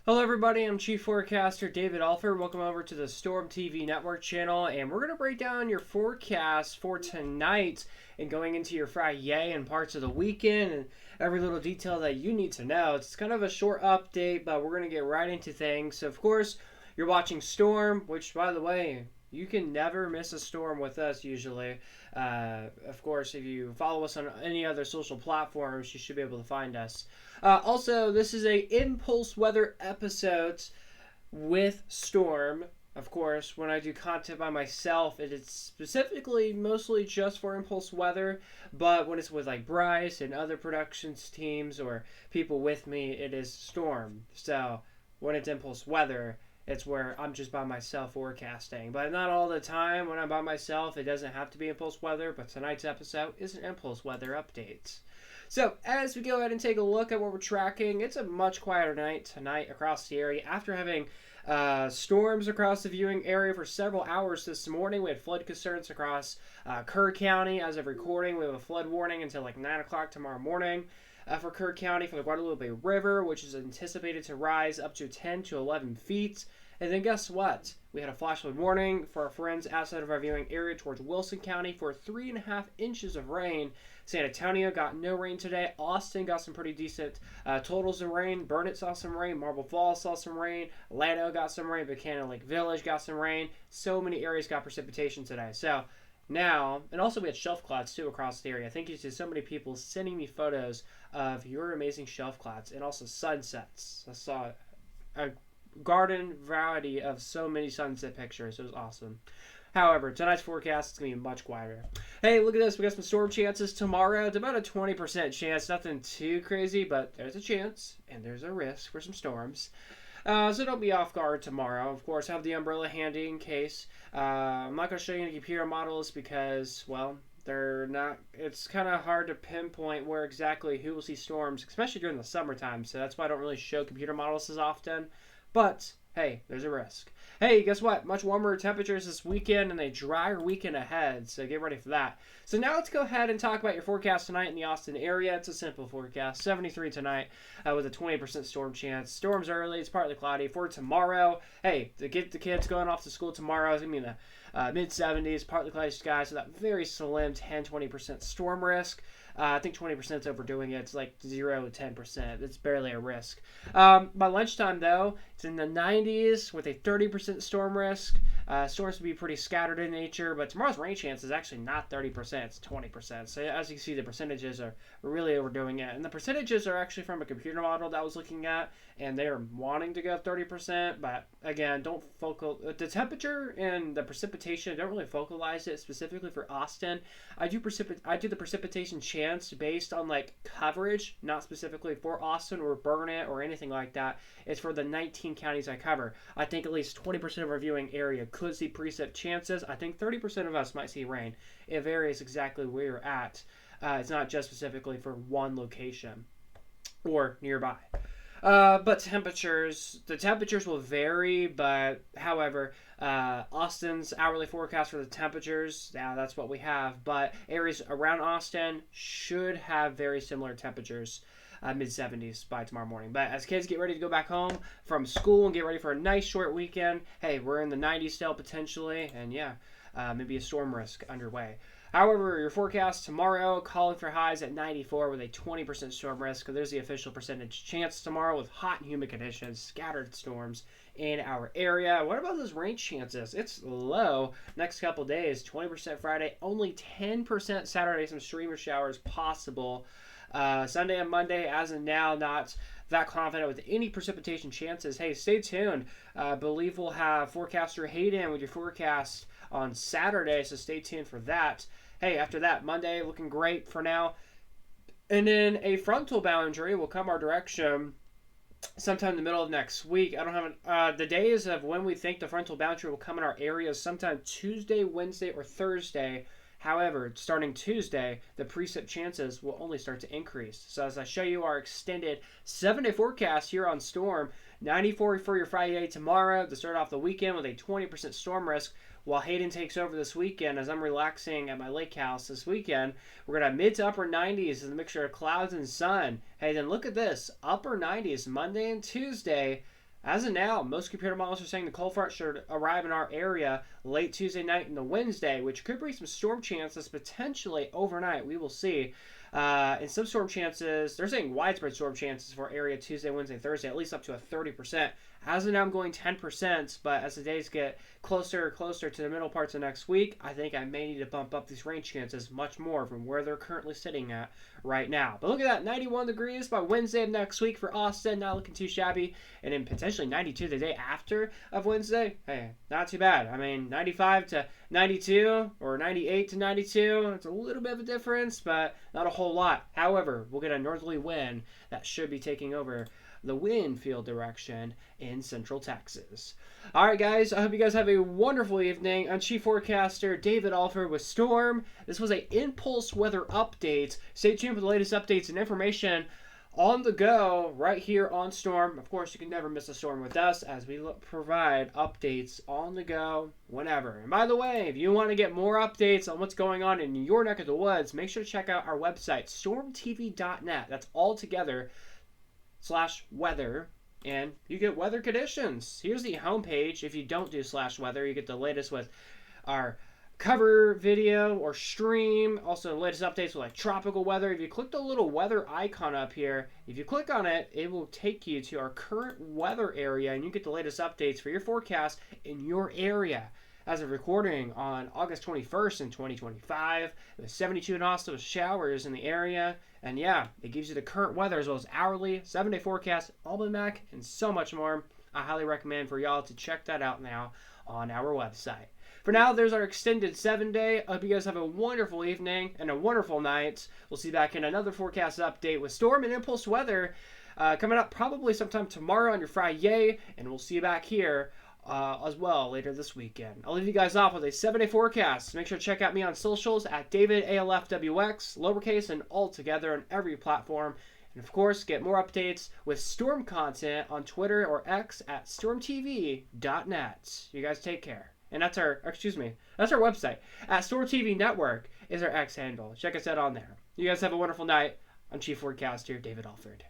Hello everybody, I'm Chief Forecaster David Alford. Welcome over to the Storm TV Network channel, and we're going to break down your forecast for tonight and going into your Friday and parts of the weekend and every little detail that you need to know. It's kind of a short update, but we're going to get right into things. So of course, you're watching Storm, which by the way, you can never miss a storm with us usually. Of course, if you follow us on any other social platforms, you should be able to find us. Also, this is a impulse weather episode with Storm. Of course, when I do content by myself, it is specifically mostly just for impulse weather. But when it's with like Bryce and other productions teams or people with me, it is Storm. So when it's impulse weather, it's where I'm just by myself forecasting. But not all the time when I'm by myself. It doesn't have to be impulse weather. But tonight's episode is an impulse weather update. So, as we go ahead and take a look at what we're tracking, it's a much quieter night tonight across the area. After having storms across the viewing area for several hours this morning, we had flood concerns across Kerr County. As of recording, we have a flood warning until like 9 o'clock tomorrow morning for Kerr County for the Guadalupe River, which is anticipated to rise up to 10 to 11 feet. And then guess what? We had a flash flood warning for our friends outside of our viewing area towards Wilson County for 3.5 inches of rain. San Antonio got no rain today. Austin got some pretty decent totals of rain. Burnett saw some rain. Marble Falls saw some rain. Llano got some rain. Buchanan Lake Village got some rain. So many areas got precipitation today. So now, and also we had shelf clouds too across the area. Thank you to so many people sending me photos of your amazing shelf clouds and also sunsets. I saw a garden variety of so many sunset pictures. It was awesome. However, tonight's forecast is going to be much quieter. Hey, look at this. We got some storm chances tomorrow. It's about a 20% chance. Nothing too crazy, but there's a chance and there's a risk for some storms. So don't be off guard tomorrow. Of course, have the umbrella handy in case. I'm not going to show you any computer models because, well, they're not. It's kind of hard to pinpoint where exactly who will see storms, especially during the summertime. So that's why I don't really show computer models as often. But hey, there's a risk. Hey, guess what? Much warmer temperatures this weekend and a drier weekend ahead, so get ready for that. So now let's go ahead and talk about your forecast tonight in the Austin area. It's a simple forecast. 73 tonight with a 20% storm chance. Storms early. It's partly cloudy. For tomorrow, hey, to get the kids going off to school tomorrow, it's going to be in the mid-70s, partly cloudy skies, so that very slim 10-20% storm risk. I think 20% is overdoing it. It's like 0 to 10%. It's barely a risk. By lunchtime, though, it's in the 90s with a 30% storm risk. Storms will be pretty scattered in nature, but tomorrow's rain chance is actually not 30%. It's 20%. So as you can see, the percentages are really overdoing it. And the percentages are actually from a computer model that I was looking at, and they are wanting to go 30%. But again, don't focal the temperature and the precipitation. Don't really focalize it specifically for Austin. I do the precipitation chance based on like coverage, not specifically for Austin or Burnett or anything like that. It's for the 19 counties I cover. I think at least 20% of our viewing area could see precip chances. I think 30% of us might see rain. It varies exactly where you're at. It's not just specifically for one location or nearby. But the temperatures will vary, but however, Austin's hourly forecast for the temperatures, yeah, that's what we have. But areas around Austin should have very similar temperatures, mid-70s by tomorrow morning. But as kids get ready to go back home from school and get ready for a nice short weekend, hey, we're in the 90s still potentially, and yeah, maybe a storm risk underway. However, your forecast tomorrow calling for highs at 94 with a 20% storm risk. There's the official percentage chance tomorrow with hot and humid conditions, scattered storms in our area. What about those rain chances? It's low. Next couple days, 20% Friday, only 10% Saturday, some streamer showers possible. Sunday and Monday, as of now, not that confident with any precipitation chances. Hey, stay tuned. I believe we'll have forecaster Hayden with your forecast on Saturday, so stay tuned for that. Hey, after that, Monday looking great for now. And then a frontal boundary will come our direction sometime in the middle of next week. I don't have the days of when we think the frontal boundary will come in our area sometime Tuesday, Wednesday, or Thursday. However, starting Tuesday, the precip chances will only start to increase. So as I show you our extended 7-day forecast here on Storm, 94 for your Friday tomorrow to start off the weekend with a 20% storm risk. While Hayden takes over this weekend, as I'm relaxing at my lake house this weekend, we're going to have mid to upper 90s as a mixture of clouds and sun. Hey, then look at this. Upper 90s Monday and Tuesday. As of now, most computer models are saying the cold front should arrive in our area late Tuesday night into Wednesday, which could bring some storm chances potentially overnight. We will see. And some storm chances, they're saying widespread storm chances for area Tuesday, Wednesday, Thursday, at least up to a 30%. As of now, I'm going 10%, but as the days get closer and closer to the middle parts of next week, I think I may need to bump up these rain chances much more from where they're currently sitting at right now. But look at that, 91 degrees by Wednesday of next week for Austin, not looking too shabby. And then potentially 92 the day after of Wednesday. Hey, not too bad. I mean, 95 to 92 or 98 to 92, it's a little bit of a difference, but not a whole lot. However, we'll get a northerly wind that should be taking over the wind field direction in central Texas. All right, guys, I hope you guys have a wonderful evening. I'm Chief Forecaster David Alford with Storm. This was a Impulse Weather Update. Stay tuned for the latest updates and information on the go right here on Storm. Of course, you can never miss a storm with us as we provide updates on the go whenever. And by the way, if you want to get more updates on what's going on in your neck of the woods, make sure to check out our website, stormtv.net. That's all together /weather, and you get weather conditions. Here's the homepage. If you don't do /weather, you get the latest with our cover video or stream, also the latest updates with like tropical weather. If you click the little weather icon up here, if you click on it, it will take you to our current weather area, and you get the latest updates for your forecast in your area. As of recording on August 21st in 2025, with 72 and also showers in the area. And yeah, it gives you the current weather as well as hourly, 7-day forecast, almanac, and so much more. I highly recommend for y'all to check that out now on our website. For now, there's our extended 7-day. I hope you guys have a wonderful evening and a wonderful night. We'll see you back in another forecast update with Storm and Impulse Weather coming up probably sometime tomorrow on your Friday. And we'll see you back here as well later this weekend. I'll leave you guys off with a 7-day forecast. Make sure to check out me on socials at davidalfwx, lowercase and all together on every platform. And of course, get more updates with Storm content on Twitter or X at stormtv.net. You guys take care. And that's our website. At Storm TV Network is our X handle. Check us out on there. You guys have a wonderful night. I'm Chief Forecaster David Alford.